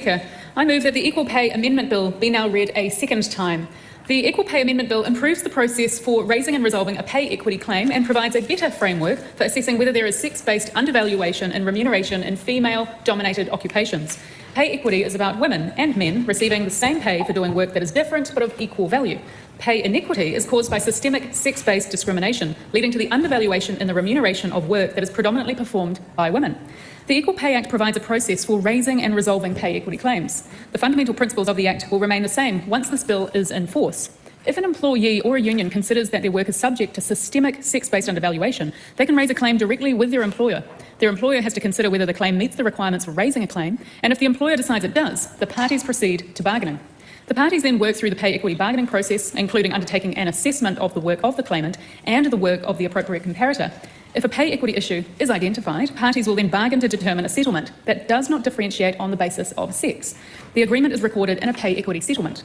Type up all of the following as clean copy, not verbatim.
Speaker. I move that the Equal Pay Amendment Bill be now read a second time. The Equal Pay Amendment Bill improves the process for raising and resolving a pay equity claim and provides a better framework for assessing whether there is sex-based undervaluation in remuneration in female-dominated occupations. Pay equity is about women and men receiving the same pay for doing work that is different but of equal value. Pay inequity is caused by systemic sex-based discrimination, leading to the undervaluation in the remuneration of work that is predominantly performed by women. The Equal Pay Act provides a process for raising and resolving pay equity claims. The fundamental principles of the Act will remain the same once this bill is in force. If an employee or a union considers that their work is subject to systemic sex-based undervaluation, they can raise a claim directly with their employer. Their employer has to consider whether the claim meets the requirements for raising a claim, and if the employer decides it does, the parties proceed to bargaining. The parties then work through the pay equity bargaining process, including undertaking an assessment of the work of the claimant and the work of the appropriate comparator. If a pay equity issue is identified, parties will then bargain to determine a settlement that does not differentiate on the basis of sex. The agreement is recorded in a pay equity settlement.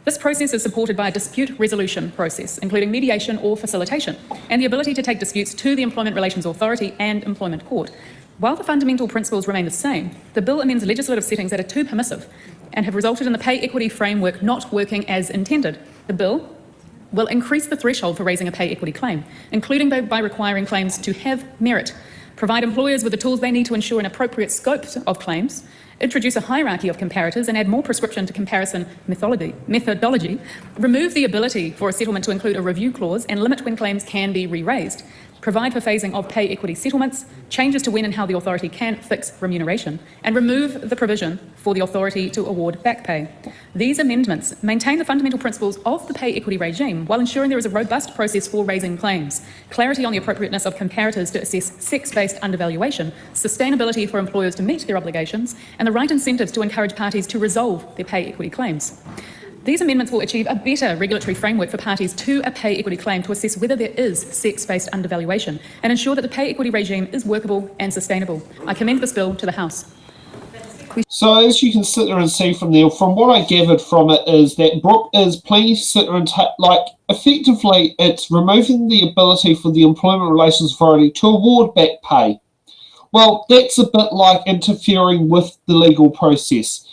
This process is supported by a dispute resolution process, including mediation or facilitation, and the ability to take disputes to the Employment Relations Authority and Employment Court. While the fundamental principles remain the same, the bill amends legislative settings that are too permissive and have resulted in the pay equity framework not working as intended. The bill will increase the threshold for raising a pay equity claim, including by requiring claims to have merit, provide employers with the tools they need to ensure an appropriate scope of claims, introduce a hierarchy of comparators and add more prescription to comparison methodology, remove the ability for a settlement to include a review clause and limit when claims can be re-raised, provide for phasing of pay equity settlements, changes to when and how the authority can fix remuneration, and remove the provision for the authority to award back pay. These amendments maintain the fundamental principles of the pay equity regime while ensuring there is a robust process for raising claims, clarity on the appropriateness of comparators to assess sex-based undervaluation, sustainability for employers to meet their obligations, and the right incentives to encourage parties to resolve their pay equity claims. These amendments will achieve a better regulatory framework for parties to a pay equity claim to assess whether there is sex-based undervaluation and ensure that the pay equity regime is workable and sustainable. I commend this bill to the House. So as you can sit there and see from there, from what I gathered from it is that Brooke is planning to sit there and effectively it's removing the ability for the Employment Relations Authority to award back pay. Well, that's a bit like interfering with the legal process.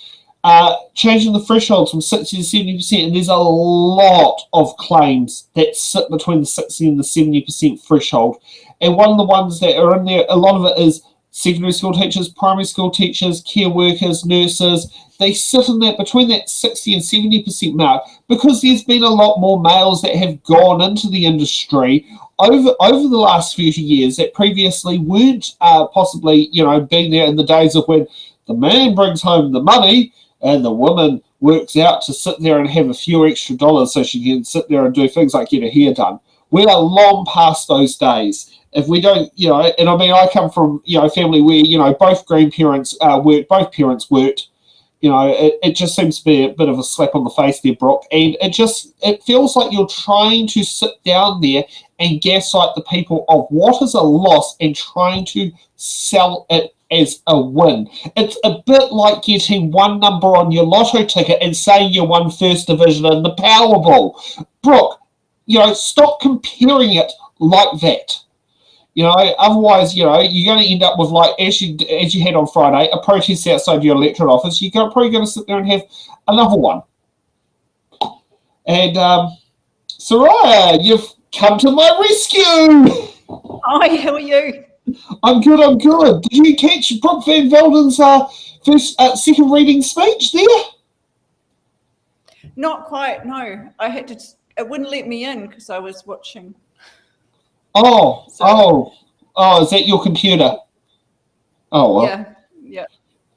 Changing the thresholds from 60 to 70%, and there's a lot of claims that sit between the 60 and the 70% threshold. And one of the ones that are in there, a lot of it is secondary school teachers, primary school teachers, care workers, nurses. They sit in that between that 60 and 70% mark because there's been a lot more males that have gone into the industry over the last few years that previously weren't possibly, being there in the days of when the man brings home the money and the woman works out to sit there and have a few extra dollars so she can sit there and do things like get her hair done. We are long past those days. If we don't, and I mean, I come from, a family where, both grandparents worked, both parents worked. It just seems to be a bit of a slap on the face there, Brooke. And it feels like you're trying to sit down there and gaslight the people of what is a loss and trying to sell it as a win. It's a bit like getting one number on your lotto ticket and saying you won first division in the Powerball. Brooke, stop comparing it like that. Otherwise, you're going to end up with, as you had on Friday, a protest outside your electorate office. You're probably going to sit there and have another one. And, Soraya, you've come to my rescue! Hi, how are you? I'm good. Did you catch Brooke Van Veldon's second reading speech there? Not quite, no. I had to. It wouldn't let me in because I was watching. Oh, is that your computer? Oh, well. Yeah.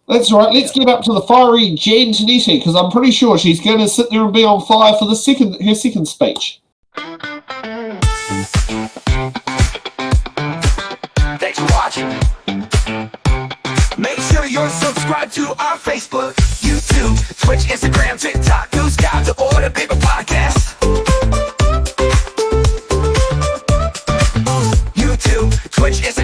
That's right. Let's get up to the fiery Jan Tanetti because I'm pretty sure she's going to sit there and be on fire for her second speech. Thanks for watching. Make sure you're subscribed to our Facebook, YouTube, Twitch, Instagram, TikTok. Who's got the Order Paper Podcast? YouTube, Twitch, Instagram.